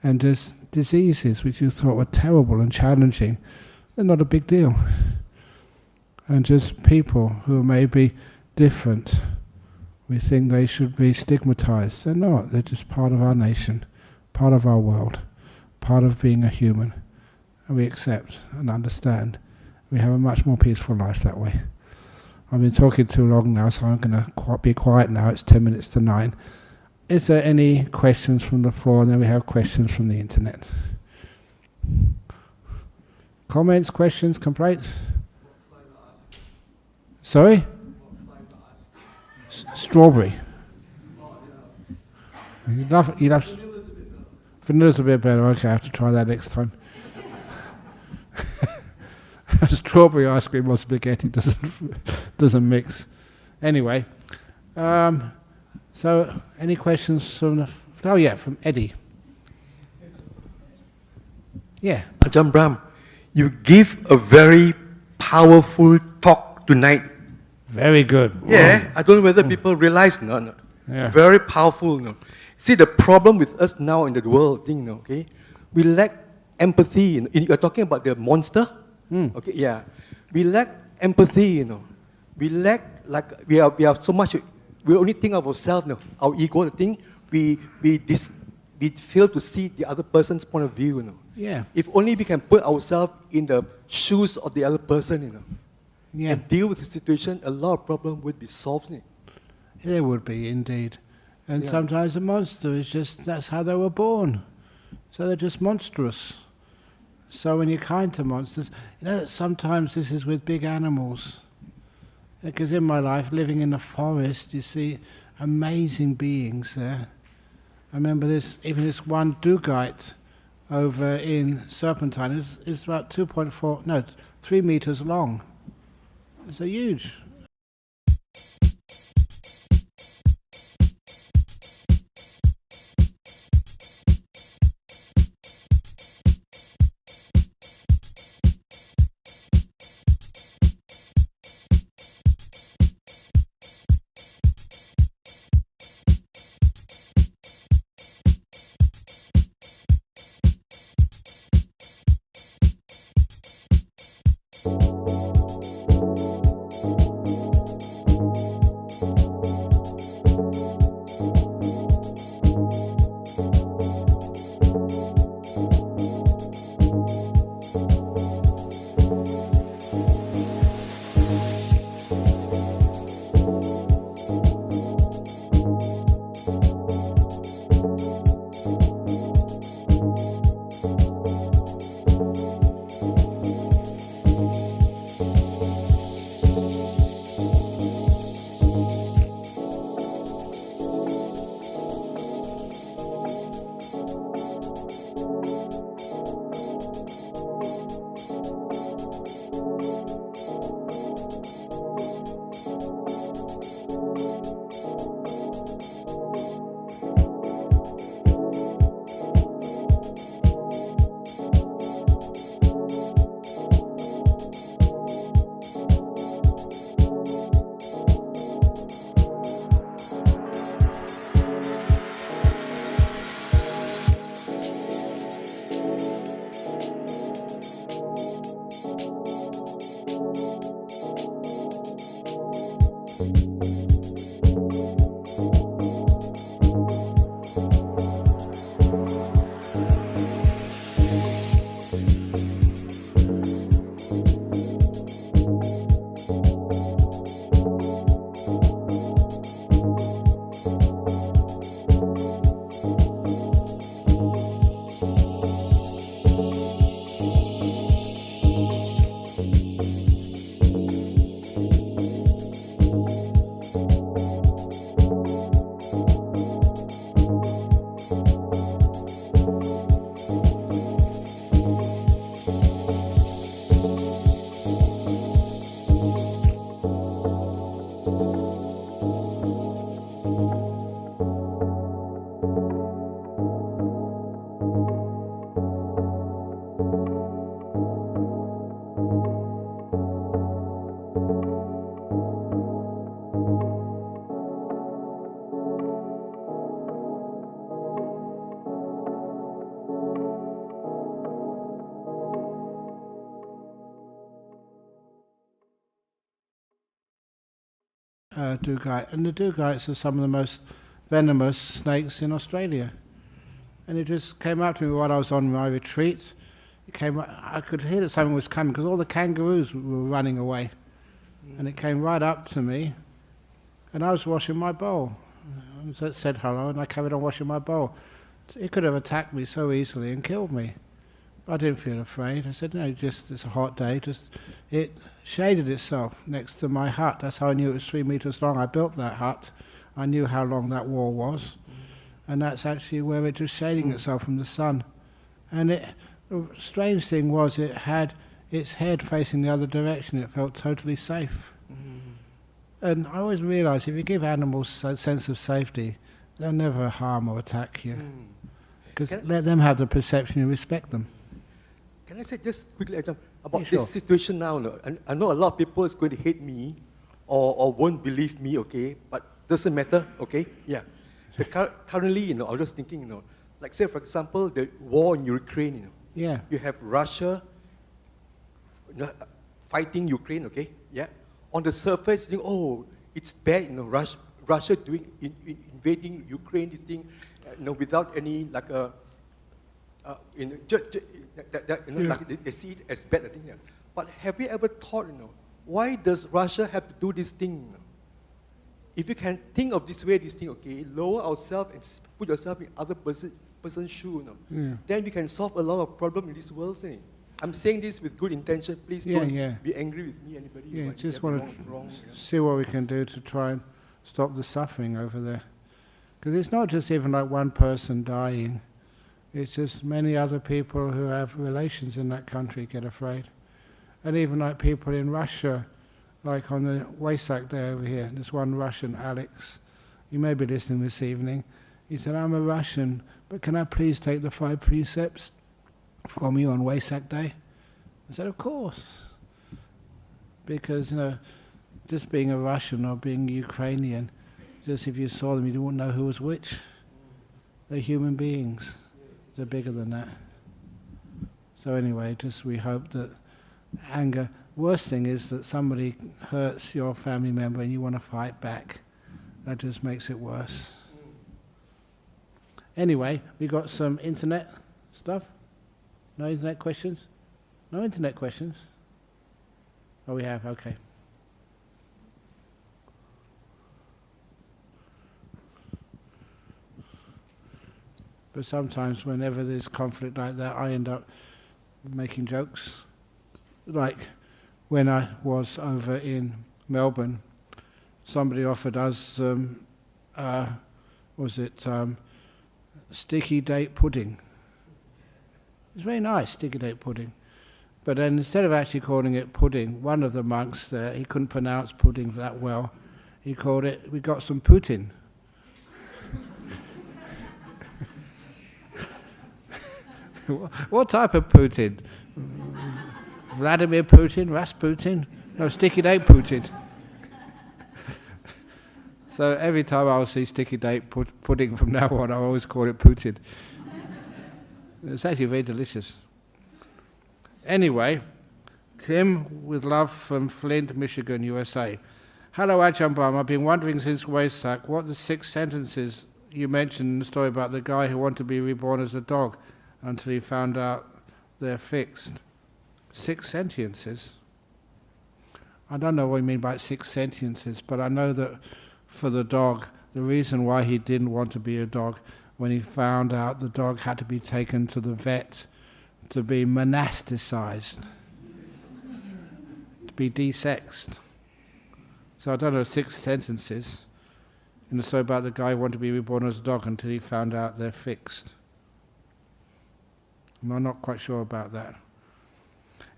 And there's diseases which you thought were terrible and challenging, they're not a big deal. And just people who may be different, we think they should be stigmatized. They're not, they're just part of our nation, part of our world, part of being a human. And we accept and understand. We have a much more peaceful life that way. I've been talking too long now, so I'm going to be quiet now. It's 10 minutes to 9. Is there any questions from the floor? And then we have questions from the internet. Comments, questions, complaints? Sorry? Strawberry. You'd love vanilla's a bit better. Okay, I have to try that next time. Strawberry ice cream or spaghetti doesn't mix. Anyway, so any questions from from Eddie. Yeah. Ajahn Brahm, you give a very powerful talk tonight. Very good. Yeah, I don't know whether people realize no. Yeah. Very powerful. No. See, the problem with us now in the world, okay, we lack empathy. You're talking about the monster. Okay, yeah. We lack empathy, We lack, we have so much, we only think of ourselves, our ego, the thing. We fail to see the other person's point of view, Yeah. If only we can put ourselves in the shoes of the other person, Yeah. and deal with the situation, a lot of problems would be solved. There would be, indeed. And Yeah. sometimes the monster is just, that's how they were born. So they're just monstrous. So when you're kind to monsters, sometimes this is with big animals. Because in my life, living in the forest, you see amazing beings there. I remember even this one dugite over in Serpentine is about 3 meters long. It's a huge. dugite. And the dugites are some of the most venomous snakes in Australia. And it just came up to me while I was on my retreat. I could hear that something was coming because all the kangaroos were running away. And it came right up to me, and I was washing my bowl. And so it said hello, and I carried on washing my bowl. It could have attacked me so easily and killed me. I didn't feel afraid. I said, no, it's a hot day. It shaded itself next to my hut. That's how I knew it was 3 meters long. I built that hut. I knew how long that wall was. And that's actually where it was shading itself from the sun. And the strange thing was it had its head facing the other direction. It felt totally safe. And I always realize if you give animals a sense of safety, they'll never harm or attack you. Because let them have the perception, you respect them. Can I say just quickly about this situation now? No? I know a lot of people is going to hate me or won't believe me, okay? But doesn't matter, okay? Yeah. Currently, I was just thinking, like say for example, the war in Ukraine, Yeah. You have Russia fighting Ukraine, okay? Yeah. On the surface, you think, oh, it's bad, Russia doing invading Ukraine, this thing, without any like like they see it as bad, I think. Yeah. But have you ever thought, why does Russia have to do this thing? If you can think of this thing, okay, lower ourselves and put yourself in other person's shoe, then we can solve a lot of problems in this world. I'm saying this with good intention. Please don't be angry with me, anybody. Yeah, just want to see what we can do to try and stop the suffering over there. Because it's not just even like one person dying. It's just many other people who have relations in that country get afraid. And even like people in Russia, like on the Wesak Day over here, there's one Russian, Alex. You may be listening this evening. He said, I'm a Russian, but can I please take the 5 precepts from you on Wesak Day? I said, of course. Because, just being a Russian or being Ukrainian, just if you saw them, you wouldn't know who was which. They're human beings. They're bigger than that. So anyway, just we hope that anger, worst thing is that somebody hurts your family member and you want to fight back. That just makes it worse. Anyway, we got some internet stuff. No internet questions? No internet questions? Oh, we have, okay. But sometimes whenever there's conflict like that, I end up making jokes. Like when I was over in Melbourne, somebody offered us, sticky date pudding. It's very nice, sticky date pudding. But then instead of actually calling it pudding, one of the monks there, he couldn't pronounce pudding that well. He called it, we got some Putin. What type of Putin? Vladimir Putin? Rasputin? No, sticky date Putin. So every time I will see sticky date pudding from now on, I always call it Putin. It's actually very delicious. Anyway, Tim, with love from Flint, Michigan, USA. Hello, Ajahn Brahm. I've been wondering since Wesak what the 6 sentences you mentioned in the story about the guy who wanted to be reborn as a dog until he found out they're fixed. 6 sentences? I don't know what you mean by 6 sentences, but I know that for the dog, the reason why he didn't want to be a dog, when he found out the dog had to be taken to the vet to be monasticized, to be desexed. So I don't know 6 sentences in the story about the guy who wanted to be reborn as a dog until he found out they're fixed. I'm not quite sure about that.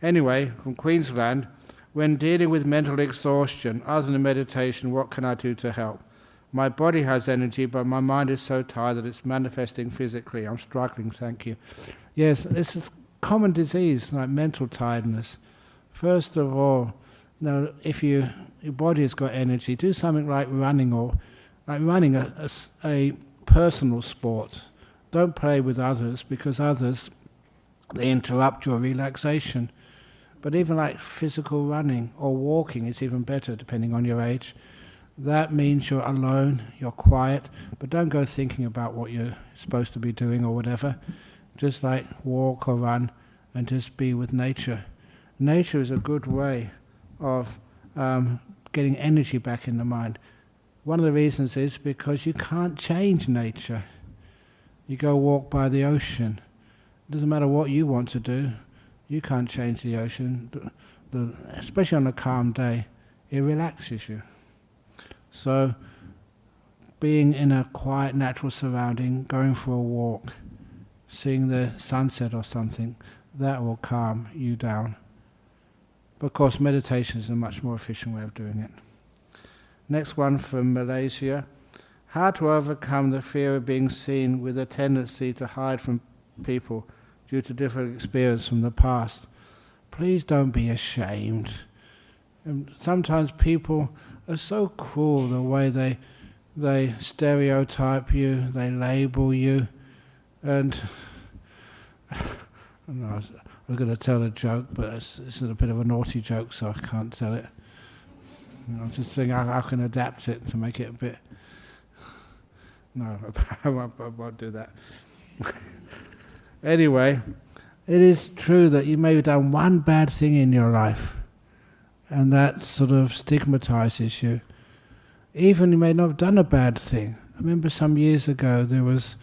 Anyway, from Queensland, when dealing with mental exhaustion, other than meditation, what can I do to help? My body has energy, but my mind is so tired that it's manifesting physically. I'm struggling, thank you. Yes, this is a common disease, like mental tiredness. First of all, if your body has got energy, do something like running or like running a personal sport. Don't play with others, because others, they interrupt your relaxation. But even like physical running or walking is even better, depending on your age. That means you're alone, you're quiet, but don't go thinking about what you're supposed to be doing or whatever. Just like walk or run and just be with nature. Nature is a good way of getting energy back in the mind. One of the reasons is because you can't change nature. You go walk by the ocean. It doesn't matter what you want to do. You can't change the ocean. Especially on a calm day, it relaxes you. So, being in a quiet, natural surrounding, going for a walk, seeing the sunset or something, that will calm you down. But of course, meditation is a much more efficient way of doing it. Next one from Malaysia. How to overcome the fear of being seen with a tendency to hide from people due to different experience from the past. Please don't be ashamed. And sometimes people are so cruel the way they stereotype you, they label you, and I was going to tell a joke, but it's a bit of a naughty joke, so I can't tell it. I was just thinking I can adapt it to make it a bit... No, I won't do that. Anyway, it is true that you may have done one bad thing in your life, and that sort of stigmatizes you. Even you may not have done a bad thing. I remember some years ago there was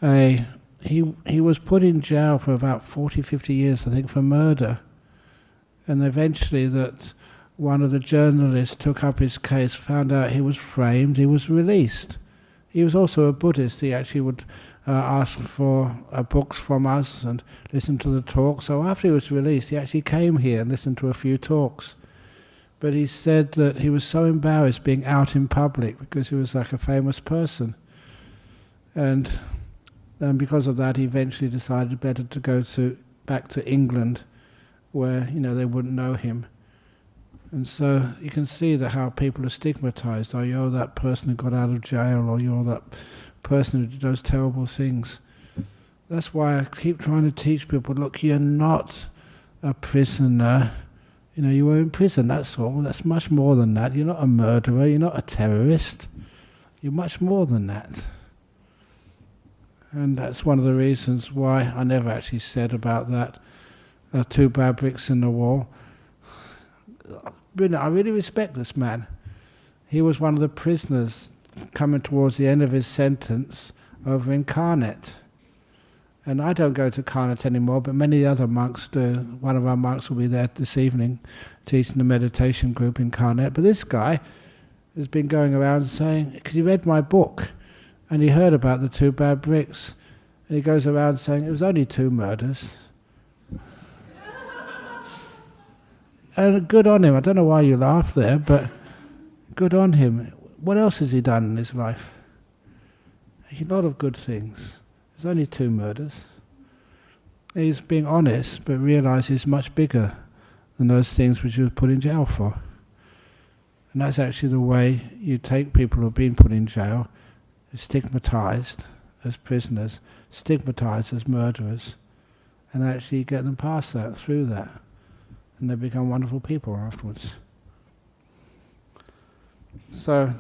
he was put in jail for about 40, 50 years, I think, for murder. And eventually that one of the journalists took up his case, found out he was framed, he was released. He was also a Buddhist. He actually would ask for books from us and listen to the talks. So after he was released, he actually came here and listened to a few talks. But he said that he was so embarrassed being out in public because he was like a famous person. And because of that, he eventually decided better to go back to England, where they wouldn't know him. And so you can see that how people are stigmatized. Oh, you're that person who got out of jail, or you're that person who did those terrible things. That's why I keep trying to teach people, look, you're not a prisoner. You were in prison, that's all. That's much more than that. You're not a murderer, you're not a terrorist. You're much more than that. And that's one of the reasons why I never actually said about that 2 bad bricks in the wall. I really respect this man. He was one of the prisoners coming towards the end of his sentence over in Karnet. And I don't go to Karnet anymore, but many other monks do. One of our monks will be there this evening teaching the meditation group in Karnet. But this guy has been going around saying, because he read my book and he heard about the 2 bad bricks, and he goes around saying it was only 2 murders. And good on him. I don't know why you laugh there, but good on him. What else has he done in his life? A lot of good things. There's only 2 murders. He's being honest, but realizes he's much bigger than those things which he was put in jail for. And that's actually the way you take people who have been put in jail, stigmatized as prisoners, stigmatized as murderers, and actually get them past that, through that. And they become wonderful people afterwards. So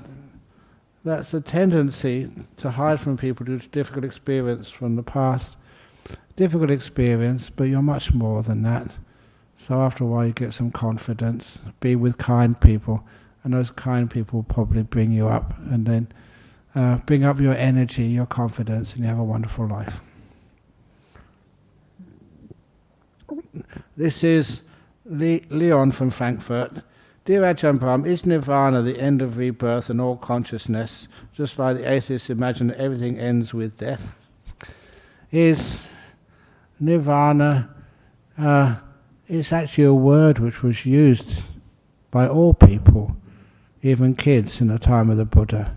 that's a tendency to hide from people due to difficult experience from the past. Difficult experience, but you're much more than that. So after a while you get some confidence, be with kind people, and those kind people will probably bring you up, and then bring up your energy, your confidence, and you have a wonderful life. This is Leon from Frankfurt. Dear Ajahn Brahm, is nirvana the end of rebirth and all consciousness, just like the atheists imagine that everything ends with death? Is nirvana, it's actually a word which was used by all people, even kids in the time of the Buddha.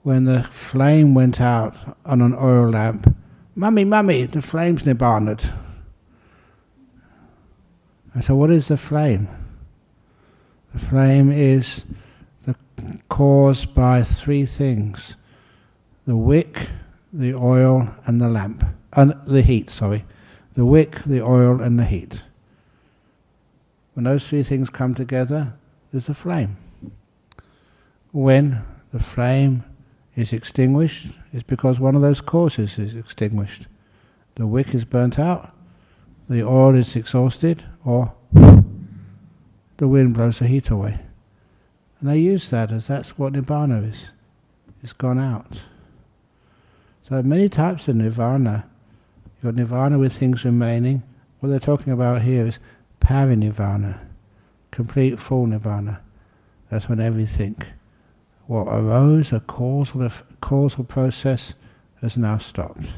When the flame went out on an oil lamp, "Mummy, mummy, the flame's nirvana'd." And so what is the flame? The flame is caused by 3 things: the wick, the oil, and the lamp. The heat, sorry. The wick, the oil, and the heat. When those 3 things come together, there's a flame. when the flame is extinguished, it's because one of those causes is extinguished. The wick is burnt out, the oil is exhausted, or the wind blows the heat away. And they use that as that's what Nibbana is. It's gone out. So many types of Nirvana. You've got Nirvana with things remaining. What they're talking about here is Parinirvana, complete full Nibbana. That's when everything, what arose, a causal process, has now stopped.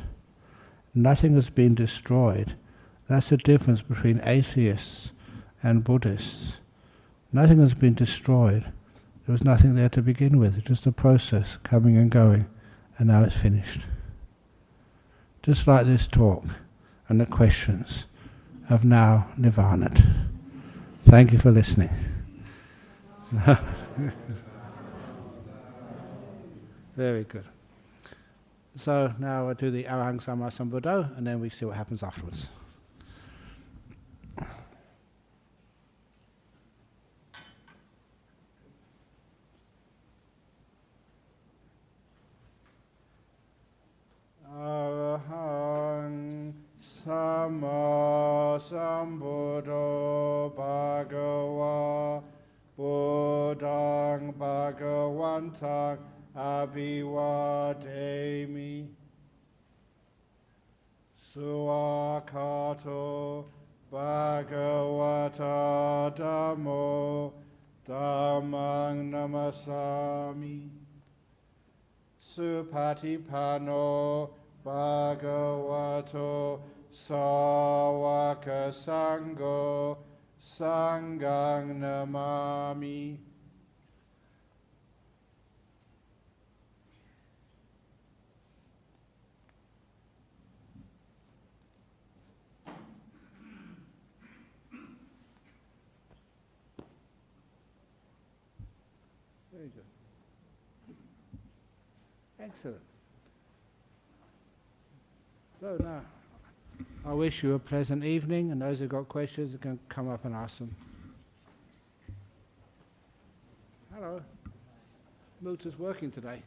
Nothing has been destroyed. That's the difference between atheists and Buddhists. Nothing has been destroyed. There was nothing there to begin with. It's just a process coming and going, and now it's finished. Just like this talk and the questions have now nirvana'd. Thank you for listening. Very good. So now we'll do the Arahang Samma Sambuddho, and then we see what happens afterwards. Arahang Samma Sambuddho Bhagava Buddhang Bhagavantang Abhivademi Suakato Bhagavata Dhammo Dhammang Namasami Supatipano Bhagavato Sawaka Sangho Sanghang Namami. Very good. Excellent. So now, I wish you a pleasant evening, and those who've got questions can come up and ask them. Hello. Muta's working today.